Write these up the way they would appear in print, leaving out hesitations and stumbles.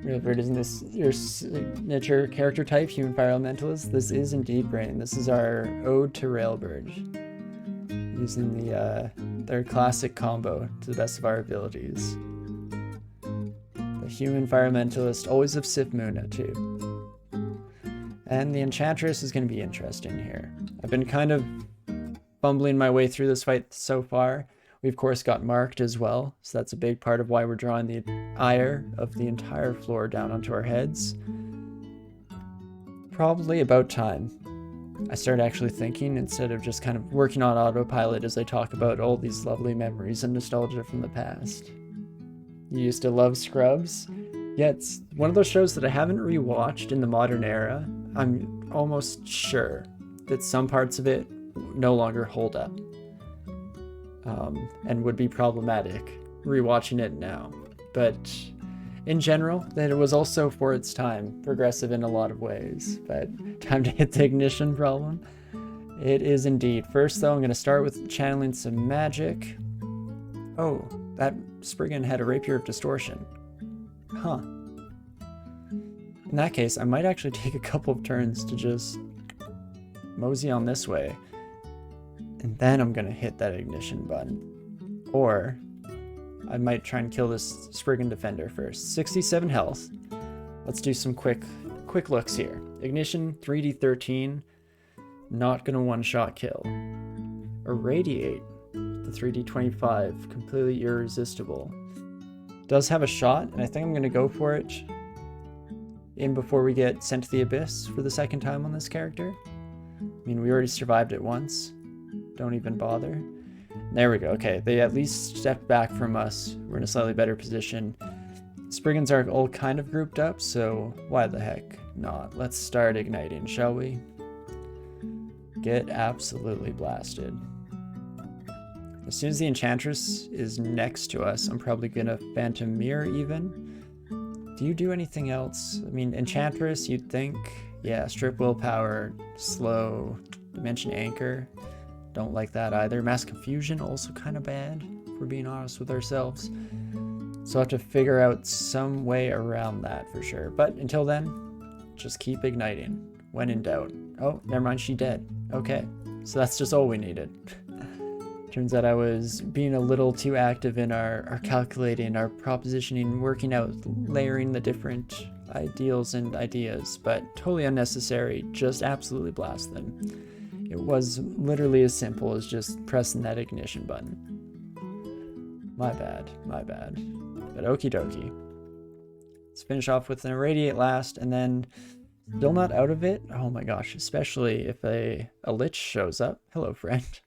Real isn't this your signature character type, human fire elementalist? This is indeed Brain. This is our ode to Railbird, using their classic combo to the best of our abilities. The human fire elementalist, always of Sif Muna too. And the Enchantress is going to be interesting here. I've been kind of fumbling my way through this fight so far. We, of course, got marked as well, so that's a big part of why we're drawing the ire of the entire floor down onto our heads. Probably about time I started actually thinking, instead of just kind of working on autopilot as I talk about all these lovely memories and nostalgia from the past. You used to love Scrubs? Yeah, it's one of those shows that I haven't rewatched in the modern era. I'm almost sure that some parts of it no longer hold up. And would be problematic rewatching it now. But in general, that it was also for its time progressive in a lot of ways. But time to hit the ignition problem. It is indeed. First though, I'm going to start with channeling some magic. Oh, that Spriggan had a Rapier of Distortion. Huh. In that case, I might actually take a couple of turns to just mosey on this way. And then I'm going to hit that ignition button. Or I might try and kill this Spriggan Defender first. 67 health. Let's do some quick looks here. Ignition, 3d13. Not going to one-shot kill. Irradiate, the 3d25. Completely irresistible. Does have a shot, and I think I'm going to go for it in before we get sent to the Abyss for the second time on this character. I mean, we already survived it once. Don't even bother. There we go. Okay, they at least stepped back from us. We're in a slightly better position. Spriggans are all kind of grouped up, so why the heck not? Let's start igniting, shall we? Get absolutely blasted. As soon as the Enchantress is next to us, I'm probably gonna Phantom Mirror even. Do you do anything else? I mean, Enchantress, you'd think. Yeah, strip willpower, slow, Dimension Anchor. Don't like that either. Mass Confusion, also kind of bad, if we're being honest with ourselves. So I'll have to figure out some way around that for sure. But until then, just keep igniting. When in doubt. Oh, never mind, she dead. Okay, so that's just all we needed. Turns out I was being a little too active in our calculating, our propositioning, working out, layering the different ideals and ideas, but totally unnecessary. Just absolutely blast them. It was literally as simple as just pressing that ignition button. My bad. But okie dokie. Let's finish off with an Irradiate last, and then still not out of it. Oh my gosh, especially if a Lich shows up. Hello, friend.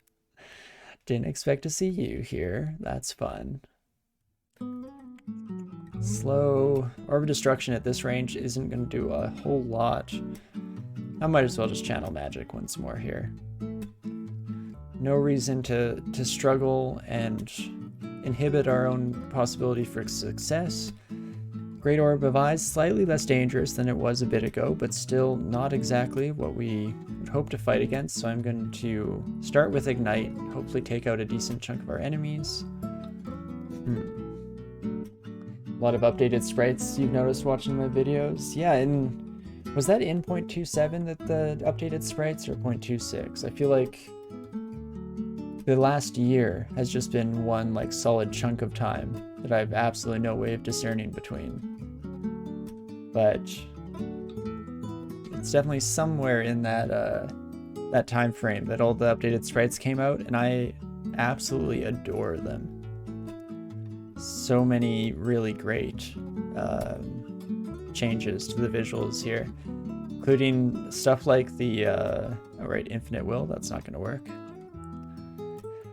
Didn't expect to see you here. That's fun. Slow. Orb of Destruction at this range isn't going to do a whole lot. I might as well just channel magic once more here. No reason to struggle and inhibit our own possibility for success. Great Orb of Eyes, slightly less dangerous than it was a bit ago, but still not exactly what we would hope to fight against, so I'm going to start with Ignite, hopefully take out a decent chunk of our enemies. A lot of updated sprites you've noticed watching my videos. Yeah, and was that in 0.27 that the updated sprites, or 0.26? I feel like the last year has just been one like solid chunk of time that I have absolutely no way of discerning between. But it's definitely somewhere in that time frame that all the updated sprites came out, and I absolutely adore them. So many really great changes to the visuals here, including stuff like the Infinite Will. That's not going to work.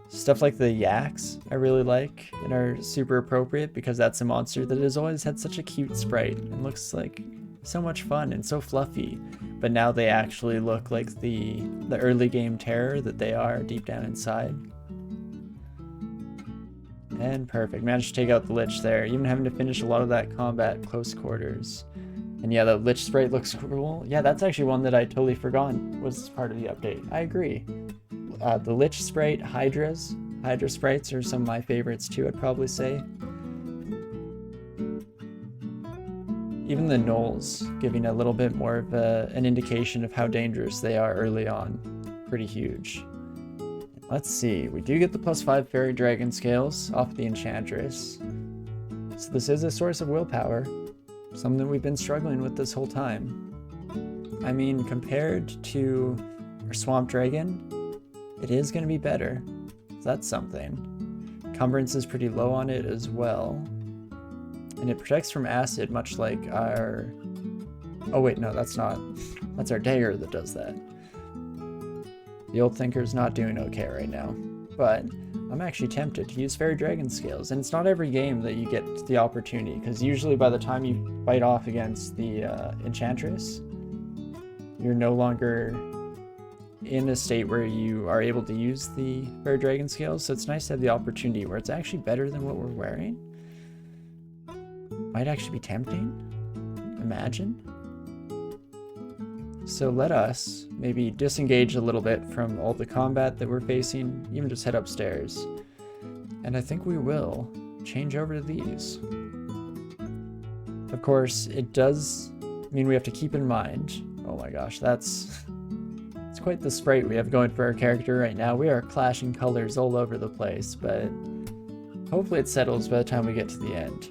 Stuff like the Yaks I really like and are super appropriate, because that's a monster that has always had such a cute sprite and looks like so much fun and so fluffy, but now they actually look like the early game terror that they are deep down inside. And perfect. Managed to take out the Lich there, even having to finish a lot of that combat close quarters. And yeah, the Lich sprite looks cool. Yeah, that's actually one that I totally forgot was part of the update. I agree. The Lich sprite, Hydra sprites are some of my favorites too, I'd probably say. Even the gnolls giving a little bit more of an indication of how dangerous they are early on. Pretty huge. Let's see, we do get the +5 fairy dragon scales off the enchantress. So this is a source of willpower, something we've been struggling with this whole time. I mean, compared to our swamp dragon, it is going to be better. So that's something. Encumbrance is pretty low on it as well. And it protects from acid, much like our... Oh wait, no, that's not. That's our dagger that does that. The old thinker's not doing okay right now. But I'm actually tempted to use fairy dragon scales. And it's not every game that you get the opportunity, because usually by the time you fight off against the enchantress, you're no longer in a state where you are able to use the fairy dragon scales. So it's nice to have the opportunity where it's actually better than what we're wearing. Might actually be tempting. Imagine. So let us maybe disengage a little bit from all the combat that we're facing, even just head upstairs. And I think we will change over to these. Of course, it does mean we have to keep in mind, oh my gosh, it's quite the sprite we have going for our character right now. We are clashing colors all over the place, but hopefully it settles by the time we get to the end.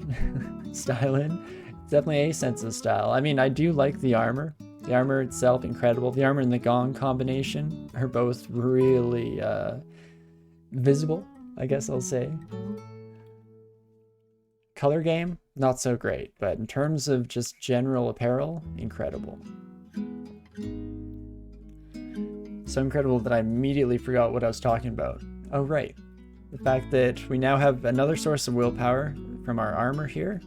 Styling, definitely a sense of style. I mean, I do like the armor. The armor itself, incredible. The armor and the gong combination are both really visible, I guess I'll say. Color game, not so great, but in terms of just general apparel, incredible. So incredible that I immediately forgot what I was talking about. Oh, right. The fact that we now have another source of willpower from our armor here,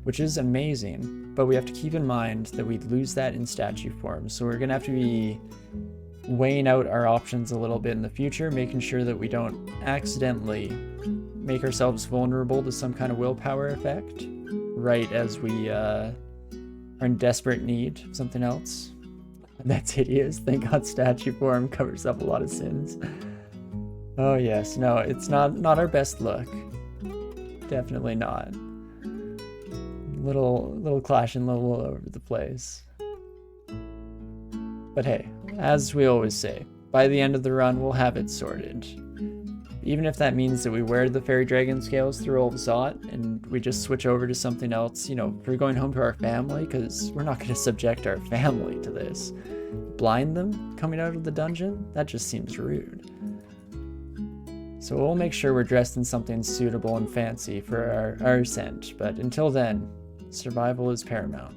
which is amazing, but we have to keep in mind that we lose that in statue form. So we're going to have to be weighing out our options a little bit in the future, making sure that we don't accidentally make ourselves vulnerable to some kind of willpower effect right as we are in desperate need of something else. And that's hideous. Thank God statue form covers up a lot of sins. Oh yes, no, it's not our best look. Definitely not. Little clashing all over the place. But hey, as we always say, by the end of the run, we'll have it sorted. Even if that means that we wear the fairy dragon scales through Orb of Zot and we just switch over to something else, you know, if we're going home to our family, because we're not going to subject our family to this. Blind them coming out of the dungeon? That just seems rude. So we'll make sure we're dressed in something suitable and fancy for our ascent, but until then, survival is paramount.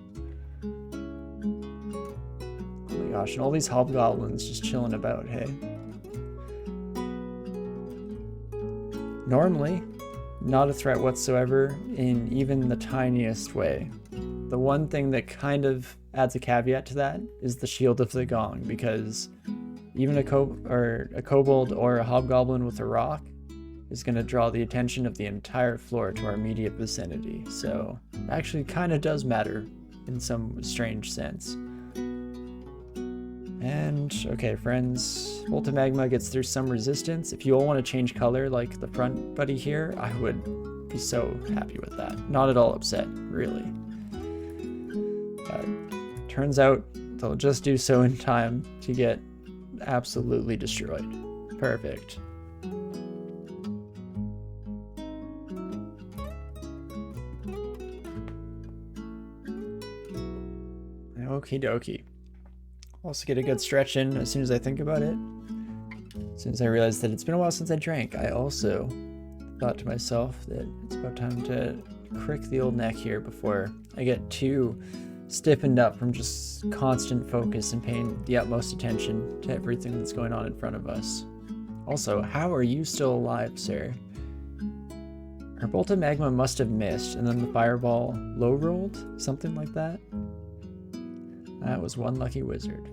Oh my gosh, and all these hobgoblins just chilling about, hey? Normally, not a threat whatsoever in even the tiniest way. The one thing that kind of adds a caveat to that is the Shield of the Gong, because even a kobold or a hobgoblin with a rock is going to draw the attention of the entire floor to our immediate vicinity. So it actually kind of does matter in some strange sense. And okay, friends, Ultimagma gets through some resistance. If you all want to change color like the front buddy here, I would be so happy with that. Not at all upset, really. But turns out they'll just do so in time to get absolutely destroyed. Perfect. Okie dokie. Also get a good stretch in as soon as I think about it. As soon as I realized that it's been a while since I drank, I also thought to myself that it's about time to crick the old neck here before I get too stiffened up from just constant focus and paying the utmost attention to everything that's going on in front of us. Also, how are you still alive, sir? Our bolt of magma must have missed, and then the fireball low rolled? Something like that? That was one lucky wizard.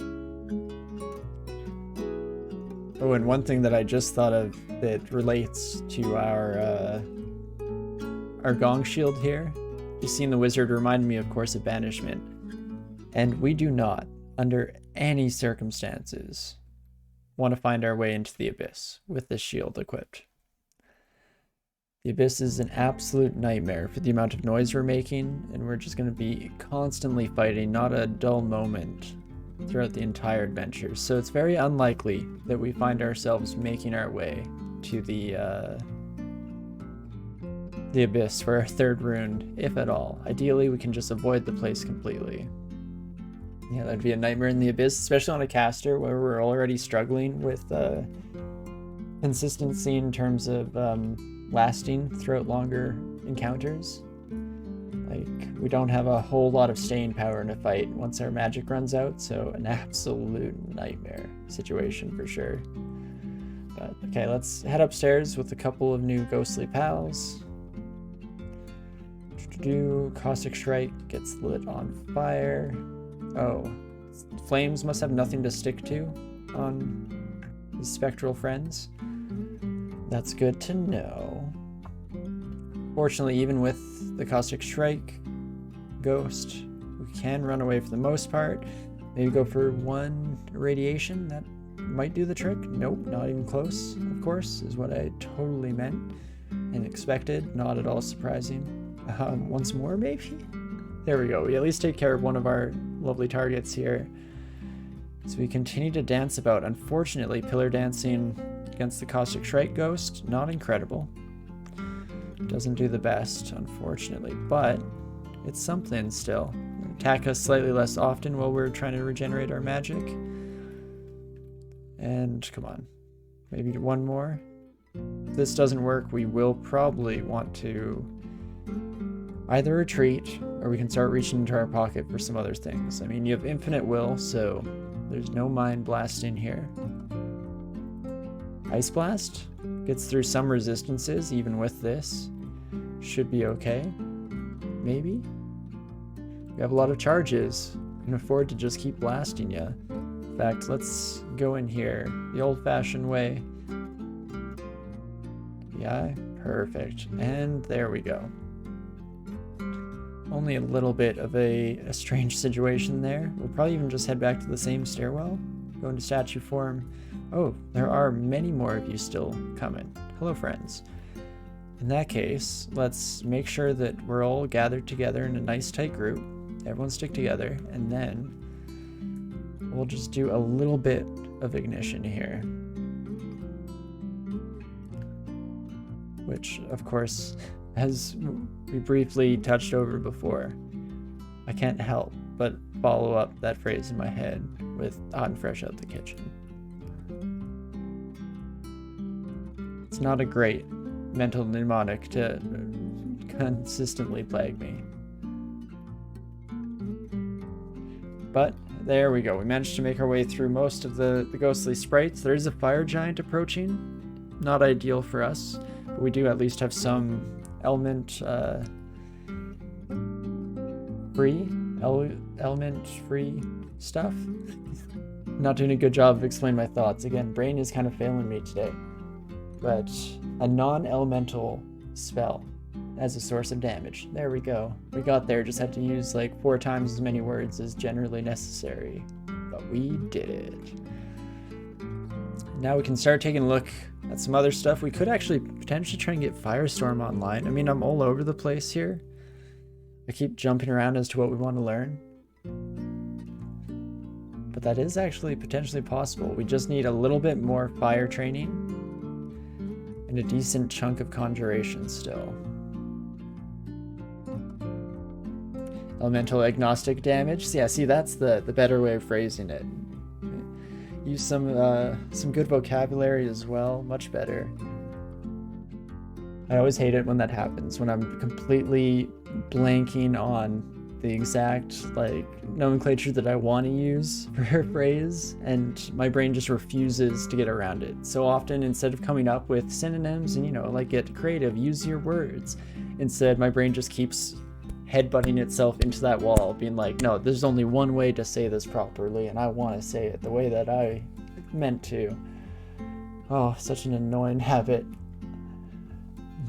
Oh, and one thing that I just thought of that relates to our gong shield here. Just seeing the wizard reminded me, of course, of banishment. And we do not, under any circumstances, want to find our way into the abyss with this shield equipped. The Abyss is an absolute nightmare for the amount of noise we're making, and we're just going to be constantly fighting, not a dull moment throughout the entire adventure. So it's very unlikely that we find ourselves making our way to the Abyss for our third rune, if at all. Ideally, we can just avoid the place completely. Yeah, that'd be a nightmare in the Abyss, especially on a caster where we're already struggling with consistency in terms of lasting throughout longer encounters. Like, we don't have a whole lot of staying power in a fight once our magic runs out, so an absolute nightmare situation for sure. But okay, let's head upstairs with a couple of new ghostly pals. Caustic Strike gets lit on fire. Oh, flames must have nothing to stick to on his spectral friends. That's good to know. Fortunately, even with the Caustic Strike ghost, we can run away for the most part. Maybe go for one irradiation. That might do the trick. Nope, not even close, of course, is what I totally meant and expected. Not at all surprising. Once more, maybe? There we go. We at least take care of one of our lovely targets here. So we continue to dance about. Unfortunately, pillar dancing against the Caustic Strike ghost, not incredible. Doesn't do the best, unfortunately, but it's something still. Attack us slightly less often while we're trying to regenerate our magic. And come on, maybe one more. If this doesn't work, we will probably want to either retreat or we can start reaching into our pocket for some other things. I mean, you have infinite will, so there's no mind blasting here. Ice Blast gets through some resistances even with this. Should be okay. Maybe? We have a lot of charges. We can afford to just keep blasting you. In fact, let's go in here the old-fashioned way. Yeah, perfect. And there we go. Only a little bit of a strange situation there. We'll probably even just head back to the same stairwell. Go into statue form. Oh, there are many more of you still coming. Hello, friends. In that case, let's make sure that we're all gathered together in a nice tight group. Everyone stick together, and then we'll just do a little bit of ignition here. Which, of course, as we briefly touched over before, I can't help but follow up that phrase in my head with hot and fresh out the kitchen. It's not a great mental mnemonic to consistently plague me. But there we go. We managed to make our way through most of the ghostly sprites. There is a fire giant approaching. Not ideal for us, but we do at least have some element free stuff. Not doing a good job of explaining my thoughts. Again, brain is kind of failing me today. But a non-elemental spell as a source of damage. There we go. We got there, just had to use like 4 times as many words as generally necessary. But we did it. Now we can start taking a look at some other stuff. We could actually potentially try and get Firestorm online. I mean, I'm all over the place here. I keep jumping around as to what we want to learn. But that is actually potentially possible. We just need a little bit more fire training and a decent chunk of conjuration still. Elemental agnostic damage. So yeah, see, that's the better way of phrasing it. Use some good vocabulary as well. Much better. I always hate it when that happens, when I'm completely blanking on the exact nomenclature that I want to use for a phrase, and my brain just refuses to get around it. So often, instead of coming up with synonyms and get creative, use your words, instead my brain just keeps headbutting itself into that wall, being like, no, there's only one way to say this properly, and I want to say it the way that I meant to. Oh, such an annoying habit.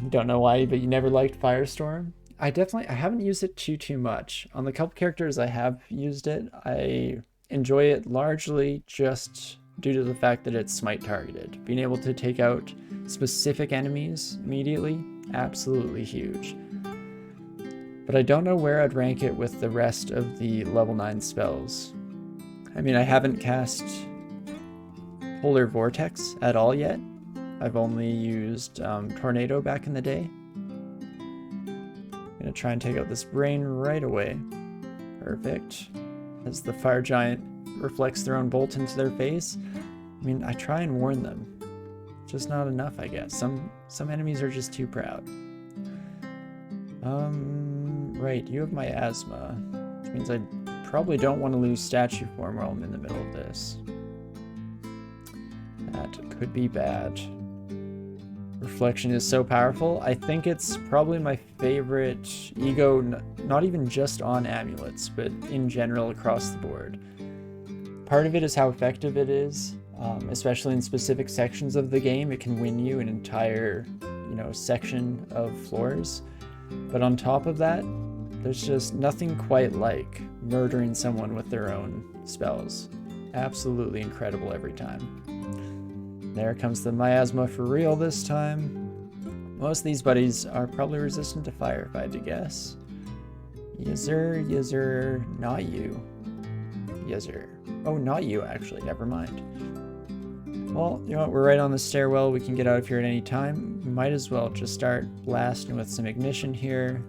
You don't know why, but you never liked Firestorm? I haven't used it too much. On the couple characters I have used it, I enjoy it largely just due to the fact that it's smite targeted. Being able to take out specific enemies immediately Absolutely huge. But I don't know where I'd rank it with the rest of the level 9 spells. I mean, I haven't cast Polar Vortex at all yet. I've only used Tornado back in the day. I'm gonna try and take out this brain right away. Perfect. As the fire giant reflects their own bolt into their face. I mean, I try and warn them. Just not enough, I guess. Some enemies are just too proud. Right, you have miasma, which means I probably don't want to lose statue form while I'm in the middle of this. That could be bad. Reflection is so powerful. I think it's probably my favorite ego, not even just on amulets, but in general across the board. Part of it is how effective it is, especially in specific sections of the game. It can win you an entire, section of floors. But on top of that, there's just nothing quite like murdering someone with their own spells. Absolutely incredible every time. There comes the miasma for real this time. Most of these buddies are probably resistant to fire, if I had to guess. Yizzer, not you. Yizzer. Oh, not you, actually. Never mind. Well, you know what? We're right on the stairwell. We can get out of here at any time. We might as well just start blasting with some ignition here.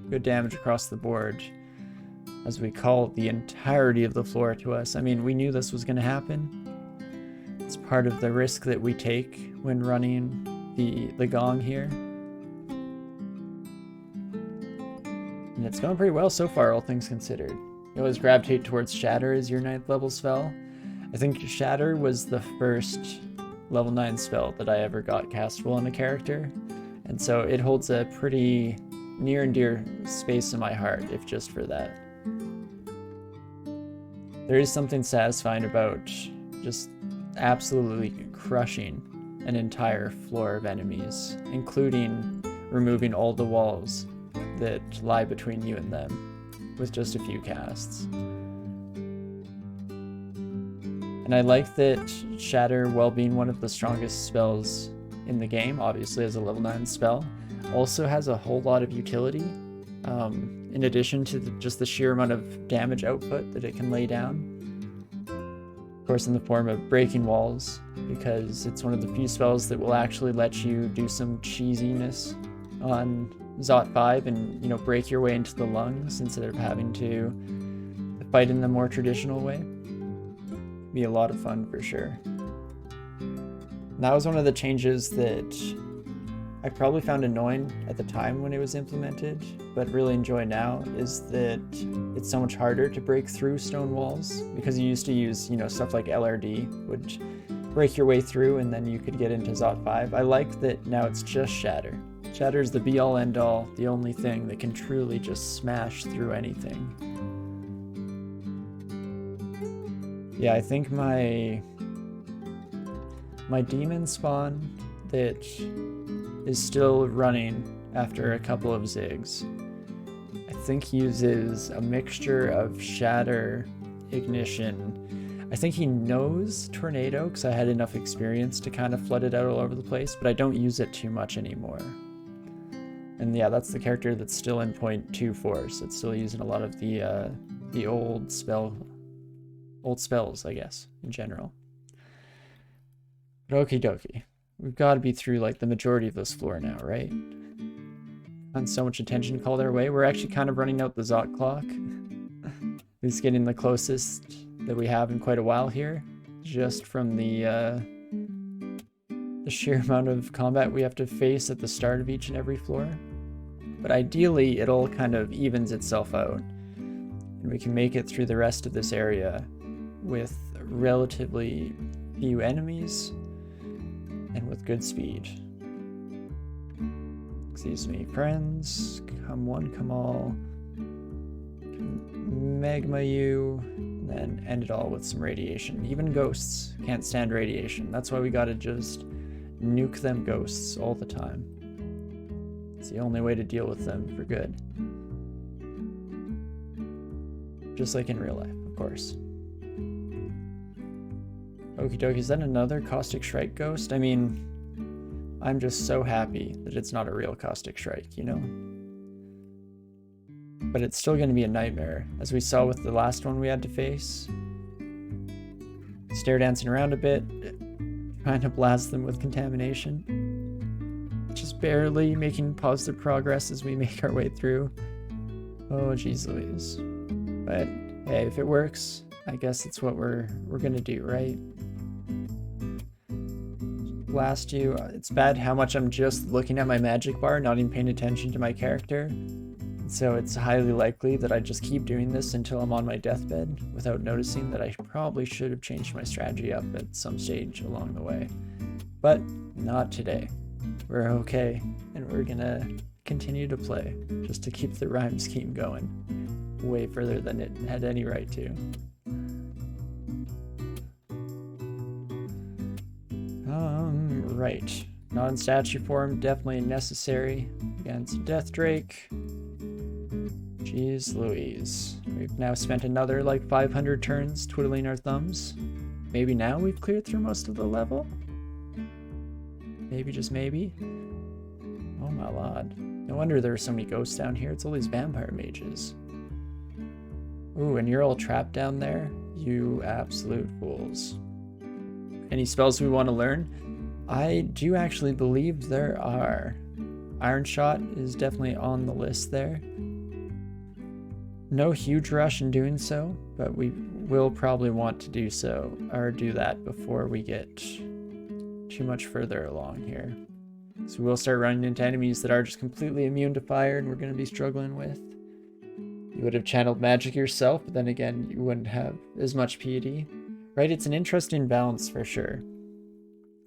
Good damage across the board, as we call the entirety of the floor to us. I mean, we knew this was going to happen. It's part of the risk that we take when running the gong here. And it's going pretty well so far, all things considered. You always gravitate towards Shatter as your 9th level spell. I think Shatter was the first level 9 spell that I ever got castable on a character. And so it holds a pretty near and dear space in my heart, if just for that. There is something satisfying about just absolutely crushing an entire floor of enemies, including removing all the walls that lie between you and them with just a few casts. And I like that Shatter, while being one of the strongest spells in the game, obviously as a level 9 spell, also has a whole lot of utility, in addition to just the sheer amount of damage output that it can lay down. Of course, in the form of breaking walls, because it's one of the few spells that will actually let you do some cheesiness on Zot 5 and, break your way into the lungs instead of having to fight in the more traditional way. Be a lot of fun for sure. And that was one of the changes that I probably found annoying at the time when it was implemented, but really enjoy now, is that it's so much harder to break through stone walls, because you used to use, stuff like LRD would break your way through and then you could get into Zot 5. I like that now it's just Shatter. Shatter is the be-all end-all, the only thing that can truly just smash through anything. Yeah, I think my demon spawn that is still running after a couple of zigs, I think uses a mixture of Shatter, Ignition. I think he knows Tornado because I had enough experience to kind of flood it out all over the place, but I don't use it too much anymore. And yeah, that's the character that's still in 0.24, so it's still using a lot of the old spells, I guess, in general. But okie dokie. We've got to be through like the majority of this floor now, right? And so much attention called our way. We're actually kind of running out the Zot clock. It's getting the closest that we have in quite a while here, just from the sheer amount of combat we have to face at the start of each and every floor. But ideally, it all kind of evens itself out, and we can make it through the rest of this area with relatively few enemies and with good speed. Excuse me, friends. Come one, come all. Magma you, and then end it all with some radiation. Even ghosts can't stand radiation. That's why we gotta just nuke them ghosts all the time. It's the only way to deal with them for good. Just like in real life, of course. Okie dokie, is that another Caustic Shrike ghost? I mean, I'm just so happy that it's not a real caustic strike, you know? But it's still going to be a nightmare, as we saw with the last one we had to face. Stair dancing around a bit, trying to blast them with contamination. Just barely making positive progress as we make our way through. Oh, geez Louise. But hey, if it works, I guess it's what we're gonna do, right? Blast you. It's bad how much I'm just looking at my magic bar, not even paying attention to my character. So it's highly likely that I just keep doing this until I'm on my deathbed without noticing that I probably should have changed my strategy up at some stage along the way. But not today. We're okay, and we're gonna continue to play just to keep the rhyme scheme going way further than it had any right to. Right. Non-statue form definitely necessary against Death Drake. Jeez Louise. We've now spent another like 500 turns twiddling our thumbs. Maybe now we've cleared through most of the level? Maybe, just maybe? Oh my lord. No wonder there are so many ghosts down here. It's all these vampire mages. Ooh, and you're all trapped down there? You absolute fools. Any spells we want to learn? I do actually believe there are. Iron Shot is definitely on the list there. No huge rush in doing so, but we will probably want to do so, or do that before we get too much further along here. So we'll start running into enemies that are just completely immune to fire and we're going to be struggling with. You would have channeled magic yourself, but then again, you wouldn't have as much piety. Right, it's an interesting balance for sure.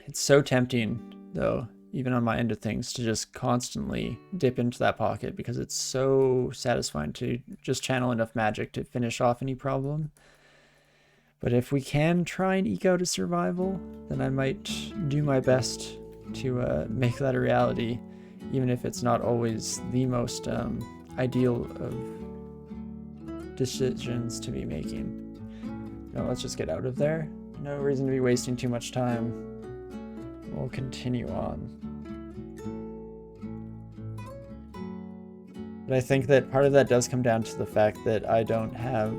It's so tempting, though, even on my end of things, to just constantly dip into that pocket because it's so satisfying to just channel enough magic to finish off any problem. But if we can try and eke out a survival, then I might do my best to make that a reality, even if it's not always the most ideal of decisions to be making. Now let's just get out of there. No reason to be wasting too much time. We'll continue on. But I think that part of that does come down to the fact that I don't have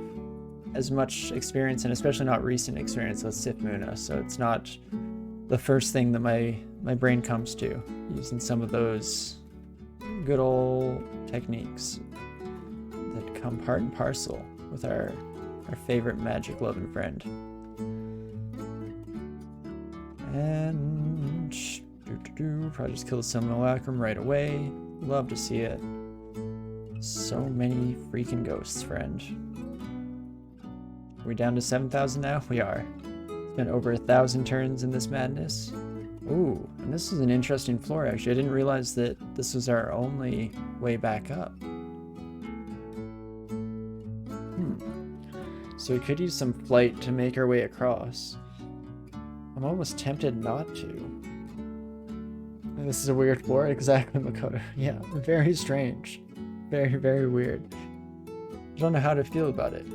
as much experience, and especially not recent experience with Sith Muna, so it's not the first thing that my brain comes to, using some of those good old techniques that come part and parcel with our favorite magic loving friend. And probably just kill the simulacrum right away. Love to see it. So many freaking ghosts, friend. Are we down to 7,000 now? We are. Spent over 1,000 turns in this madness. Ooh, and this is an interesting floor actually. I didn't realize that this was our only way back up. So we could use some flight to make our way across. I'm almost tempted not to. This is a weird floor. Exactly, Makoto. Yeah, very strange. Very, very weird. I don't know how to feel about it.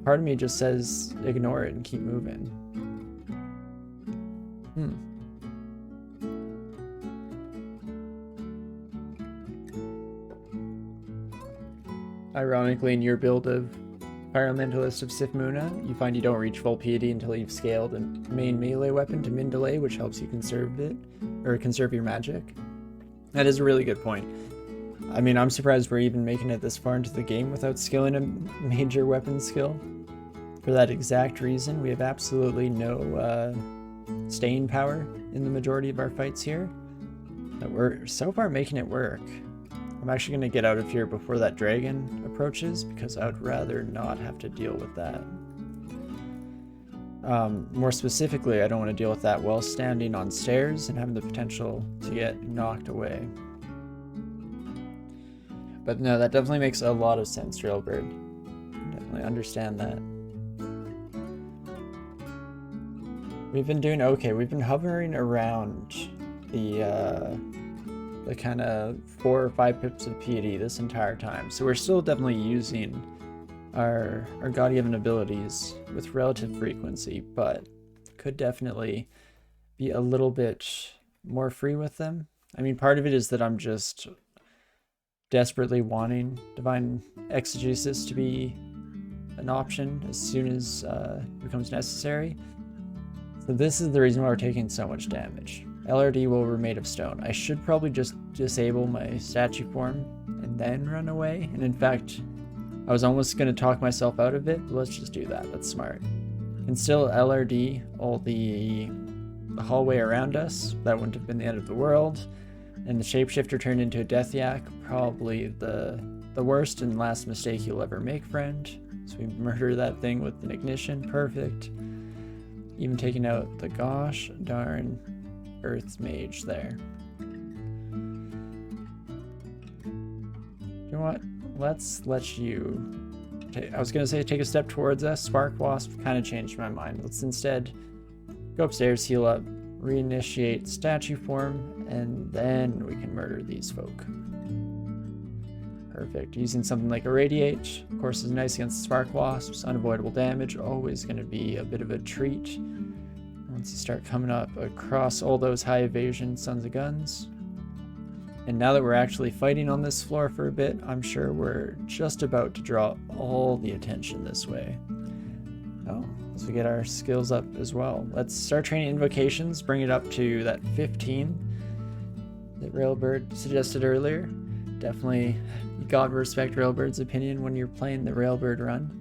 Part of me just says ignore it and keep moving. Ironically, in your build of Pyromentalist of Sith Muna, you find you don't reach full piety until you've scaled a main melee weapon to min delay, which helps you conserve it, or conserve your magic. That is a really good point. I mean, I'm surprised we're even making it this far into the game without skilling a major weapon skill. For that exact reason, we have absolutely no staying power in the majority of our fights here. But we're so far making it work. I'm actually going to get out of here before that dragon approaches, because I would rather not have to deal with that. More specifically, I don't want to deal with that while standing on stairs and having the potential to get knocked away. But no, that definitely makes a lot of sense, Railbird. Definitely understand that. We've been doing okay. We've been hovering around the kind of 4 or 5 pips of piety this entire time. So we're still definitely using our God-given abilities with relative frequency, but could definitely be a little bit more free with them. I mean, part of it is that I'm just desperately wanting Divine Exegesis to be an option as soon as it becomes necessary. So this is the reason why we're taking so much damage. LRD while we're made of stone. I should probably just disable my statue form and then run away. And in fact, I was almost going to talk myself out of it, but let's just do that. That's smart. And still LRD all the hallway around us. That wouldn't have been the end of the world. And the shapeshifter turned into a death yak. Probably the worst and last mistake you'll ever make, friend. So we murder that thing with an ignition. Perfect. Even taking out the gosh darn Earth Mage there. You know what? Let's let you... I was going to say take a step towards us. Spark Wasp kind of changed my mind. Let's instead go upstairs, heal up, reinitiate statue form, and then we can murder these folk. Perfect. Using something like Irradiate, of course, is nice against Spark Wasps. Unavoidable damage, always going to be a bit of a treat. Once you start coming up across all those high evasion sons of guns. And now that we're actually fighting on this floor for a bit, I'm sure we're just about to draw all the attention this way. Oh, as we get our skills up as well. Let's start training Invocations, bring it up to that 15 that Railbird suggested earlier. Definitely, you gotta respect Railbird's opinion when you're playing the Railbird run.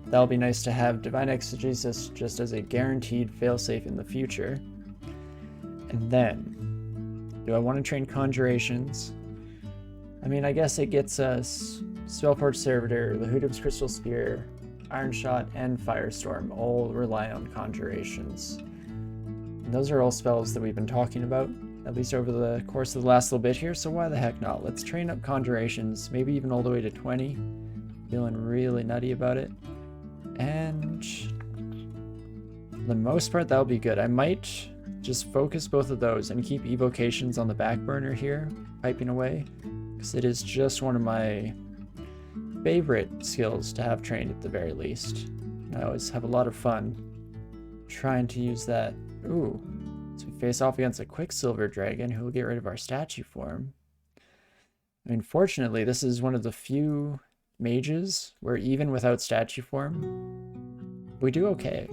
That'll be nice to have Divine Exegesis just as a guaranteed failsafe in the future. And then, do I want to train Conjurations? I mean, I guess it gets us Spellforge Servitor, Lahudib's Crystal Spear, Iron Shot, and Firestorm all rely on Conjurations. And those are all spells that we've been talking about, at least over the course of the last little bit here, so why the heck not? Let's train up Conjurations, maybe even all the way to 20. Feeling really nutty about it. And for the most part, that'll be good. I might just focus both of those and keep Evocations on the back burner here, piping away, because it is just one of my favorite skills to have trained at the very least. I always have a lot of fun trying to use that. Ooh, so we face off against a Quicksilver Dragon who will get rid of our statue form. I mean, fortunately, this is one of the few mages where even without statue form, we do okay.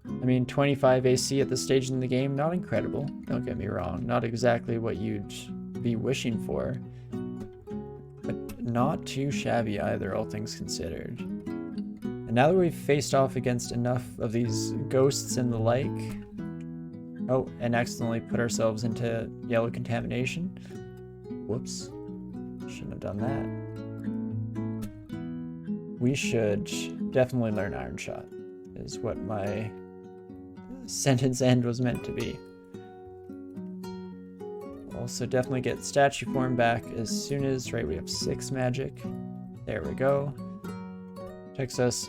I mean, 25 AC at this stage in the game, not incredible, don't get me wrong, not exactly what you'd be wishing for, but not too shabby either, all things considered. And now that we've faced off against enough of these ghosts and the like, oh, and accidentally put ourselves into yellow contamination. Whoops, shouldn't have done that. We should definitely learn Iron Shot, is what my sentence end was meant to be. Also definitely get statue form back as soon as, right, we have 6 magic. There we go. Protects us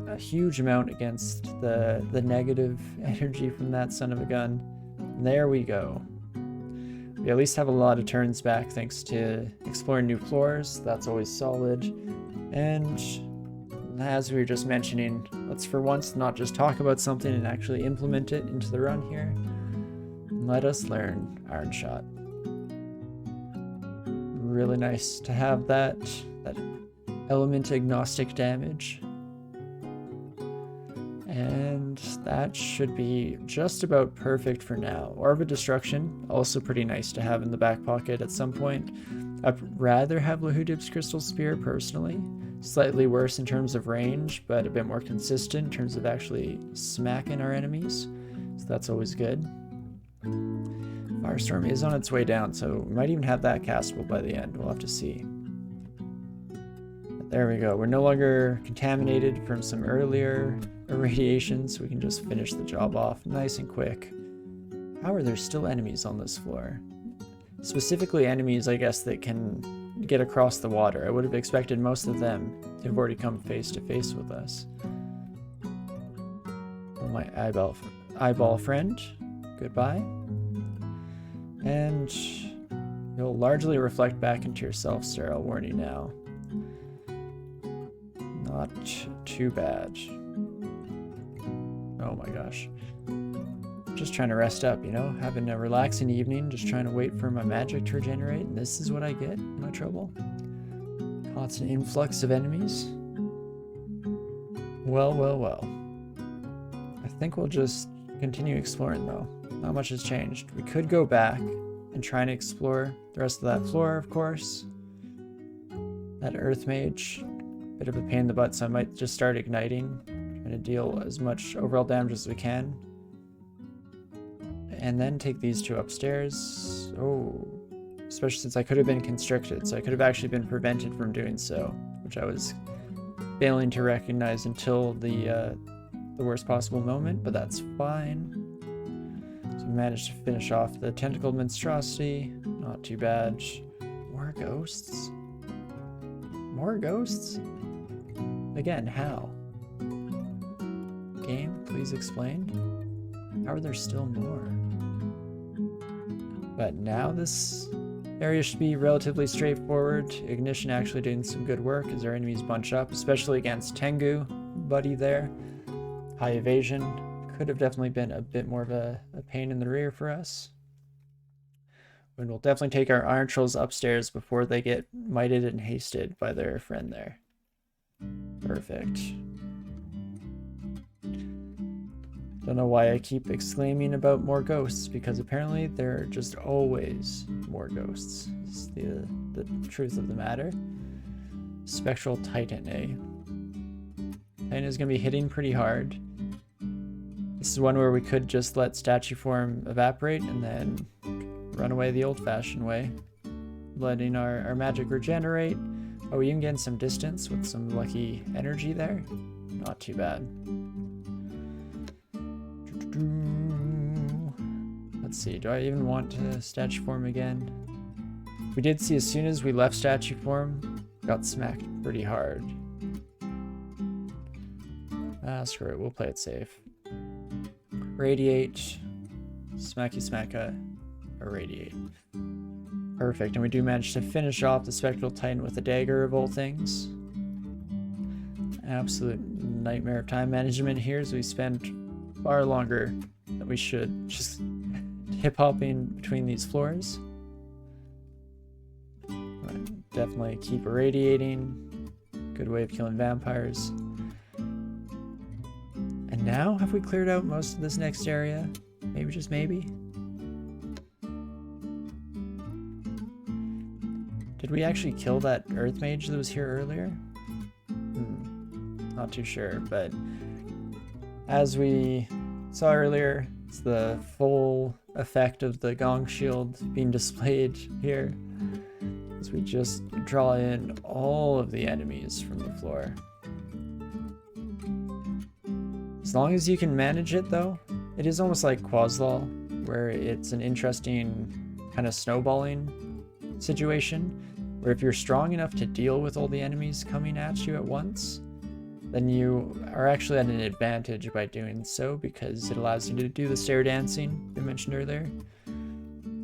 a huge amount against the negative energy from that son of a gun. And there we go. We at least have a lot of turns back thanks to exploring new floors. That's always solid. And as we were just mentioning, let's for once not just talk about something and actually implement it into the run here. And let us learn Iron Shot. Really nice to have that element agnostic damage. And that should be just about perfect for now. Orb of Destruction, also pretty nice to have in the back pocket at some point. I'd rather have Lahudib's Crystal Spear personally. Slightly worse in terms of range, but a bit more consistent in terms of actually smacking our enemies. So that's always good. Firestorm is on its way down, so we might even have that castable by the end. We'll have to see. But there we go. We're no longer contaminated from some earlier irradiations. We can just finish the job off nice and quick. How are there still enemies on this floor? Specifically enemies, I guess, that can get across the water. I would have expected most of them to have already come face to face with us. Oh, my eyeball friend, goodbye. And you'll largely reflect back into yourself, sir, I'll warn you now. Not too bad. Oh my gosh. just trying to rest up, you know, having a relaxing evening, just trying to wait for my magic to regenerate, and this is what I get in my trouble. Constant influx of enemies. Well, well, well. I think we'll just continue exploring though. Not much has changed. We could go back and try and explore the rest of that floor, of course. That Earth Mage, bit of a pain in the butt, so I might just start igniting, trying to deal as much overall damage as we can. And then take these two upstairs. Oh, especially since I could have been constricted, so I could have actually been prevented from doing so, which I was failing to recognize until the worst possible moment, but that's fine. So we managed to finish off the Tentacled Monstrosity. Not too bad. More ghosts? More ghosts? Again, how? Game, please explain. How are there still more? But now this area should be relatively straightforward. Ignition actually doing some good work as our enemies bunch up, especially against Tengu, buddy there. High evasion could have definitely been a bit more of a pain in the rear for us. And we'll definitely take our Iron Trolls upstairs before they get mited and hasted by their friend there. Perfect. Don't know why I keep exclaiming about more ghosts, because apparently there are just always more ghosts. Is the truth of the matter. Spectral Titan, eh? Titan is going to be hitting pretty hard. This is one where we could just let statue form evaporate and then run away the old-fashioned way. Letting our magic regenerate. Oh, we can gain some distance with some lucky energy there. Not too bad. Let's see, do I even want to statue form again? We did see as soon as we left statue form, got smacked pretty hard. Screw it, we'll play it safe. Radiate, smacky smacka, irradiate. Perfect, and we do manage to finish off the Spectral Titan with a dagger of all things. Absolute nightmare of time management here, as we spend far longer than we should just hip-hopping between these floors. Definitely keep irradiating. Good way of killing vampires. And now, have we cleared out most of this next area? Maybe, just maybe? Did we actually kill that Earth Mage that was here earlier? Not too sure, but as we saw earlier, it's the full effect of the Gong Shield being displayed here, as we just draw in all of the enemies from the floor. As long as you can manage it though, it is almost like Quaslaw, where it's an interesting kind of snowballing situation, where if you're strong enough to deal with all the enemies coming at you at once, then you are actually at an advantage by doing so, because it allows you to do the stair dancing we mentioned earlier.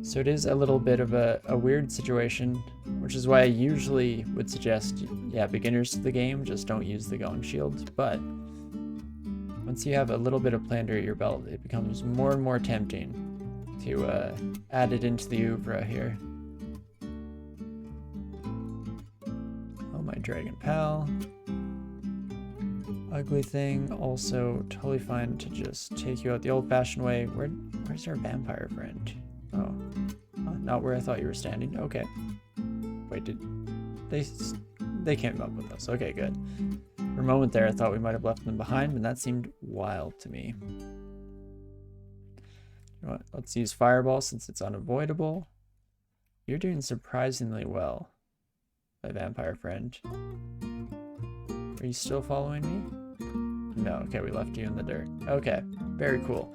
So it is a little bit of a weird situation, which is why I usually would suggest, yeah, beginners to the game, just don't use the Gong Shield. But once you have a little bit of play under your belt, it becomes more and more tempting to add it into the oeuvre here. Oh, my dragon pal. Ugly thing, also totally fine to just take you out the old-fashioned way. Where's our vampire friend? Oh, not where I thought you were standing. Okay. Wait, did they came up with us? Okay, good. For a moment there, I thought we might have left them behind, but that seemed wild to me. You know what? Let's use Fireball since it's unavoidable. You're doing surprisingly well, my vampire friend. Are you still following me? No, okay, we left you in the dirt. Okay, very cool.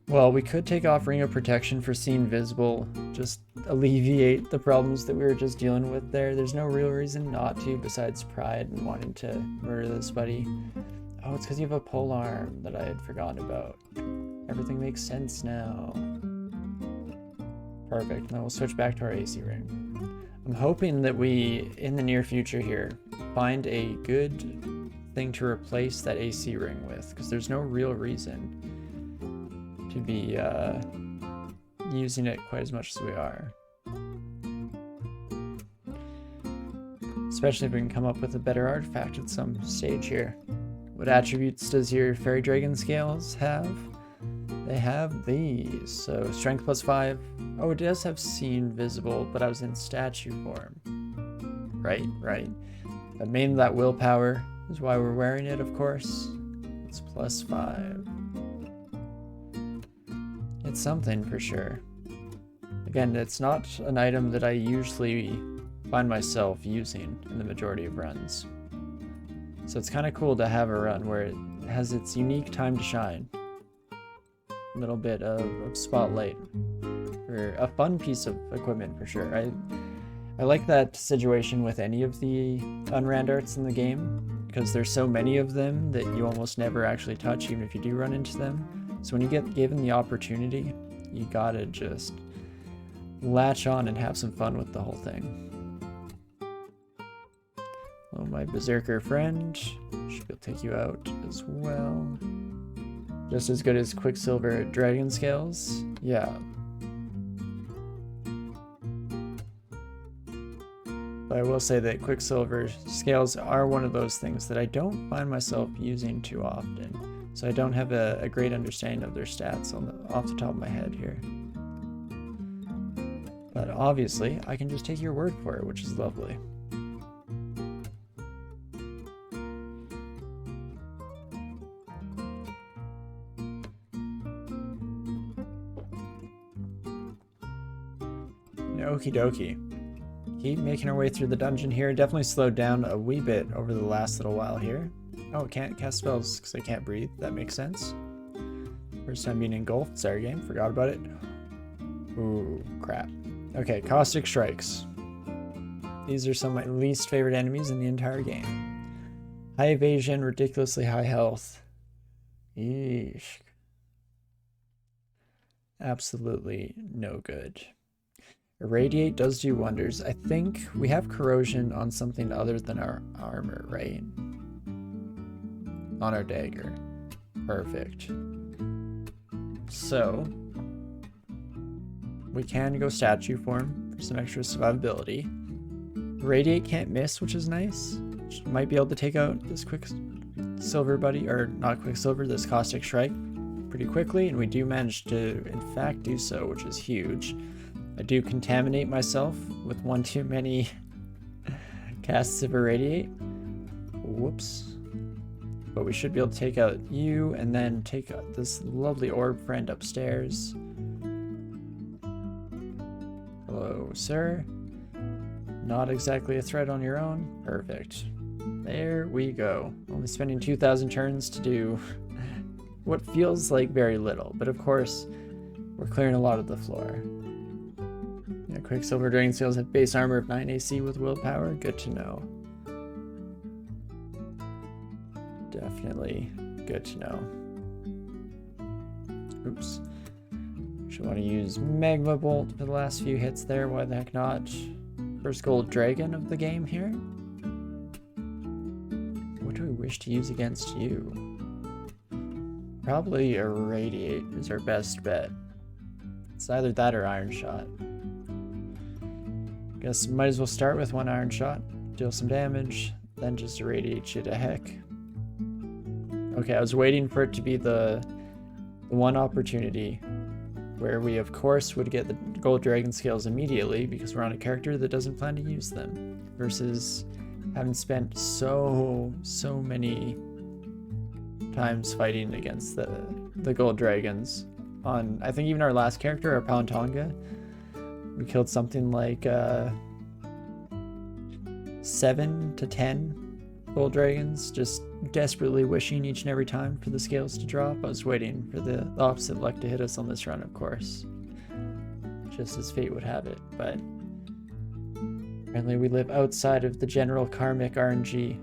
Well, we could take off Ring of Protection for Seeing Visible, just alleviate the problems that we were just dealing with there. There's no real reason not to, besides pride and wanting to murder this buddy. Oh, it's because you have a pole arm that I had forgotten about. Everything makes sense now. Perfect, now we'll switch back to our AC ring. I'm hoping that we, in the near future here, find a good thing to replace that AC ring with, because there's no real reason to be using it quite as much as we are. Especially if we can come up with a better artifact at some stage here. What attributes does your Fairy Dragon Scales have? They have these. So strength +5. Oh, it does have seen visible, but I was in statue form. Right. But mainly that willpower is why we're wearing it, of course. It's +5. It's something for sure. Again, it's not an item that I usually find myself using in the majority of runs. So it's kind of cool to have a run where it has its unique time to shine. A little bit of spotlight for a fun piece of equipment for sure. I like that situation with any of the unrand arts in the game because there's so many of them that you almost never actually touch even if you do run into them. So when you get given the opportunity, you gotta just latch on and have some fun with the whole thing. Oh, my berserker friend should be able to take you out as well. Just as good as Quicksilver Dragon Scales. Yeah. But I will say that Quicksilver Scales are one of those things that I don't find myself using too often. So I don't have a great understanding of their stats off the top of my head here. But obviously, I can just take your word for it, which is lovely. Okie dokie. Keep making our way through the dungeon here. Definitely slowed down a wee bit over the last little while here. Oh, can't cast spells because I can't breathe. That makes sense. First time being engulfed. Sorry, game. Forgot about it. Ooh, crap. Okay, Caustic Strikes. These are some of my least favorite enemies in the entire game. High evasion, ridiculously high health. Eesh. Absolutely no good. Irradiate does do wonders. I think we have corrosion on something other than our armor, right? On our dagger. Perfect. So, we can go statue form for some extra survivability. Irradiate can't miss, which is nice. Might be able to take out this Quicksilver buddy, or not Quicksilver, this Caustic Strike pretty quickly, and we do manage to, in fact, do so, which is huge. I do contaminate myself with one too many casts of Irradiate. Whoops. But we should be able to take out you and then take out this lovely orb friend upstairs. Hello, sir. Not exactly a threat on your own. Perfect. There we go. Only spending 2,000 turns to do what feels like very little. But of course, we're clearing a lot of the floor. Yeah, Quicksilver Dragon Scales have base armor of 9 AC with willpower. Good to know. Definitely good to know. Oops. Should want to use Magma Bolt for the last few hits there. Why the heck not? First gold dragon of the game here. What do we wish to use against you? Probably Irradiate is our best bet. It's either that or Iron Shot. Guess might as well start with one Iron Shot, deal some damage, then just Irradiate you to heck. Okay, I was waiting for it to be the one opportunity where we of course would get the gold dragon scales immediately because we're on a character that doesn't plan to use them, versus having spent so many times fighting against the gold dragons. On, I think even our last character, our Palantonga, we killed something like 7 to 10 gold dragons, just desperately wishing each and every time for the scales to drop. I was waiting for the opposite luck to hit us on this run, of course, just as fate would have it, but apparently we live outside of the general karmic RNG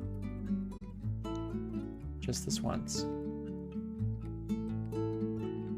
just this once.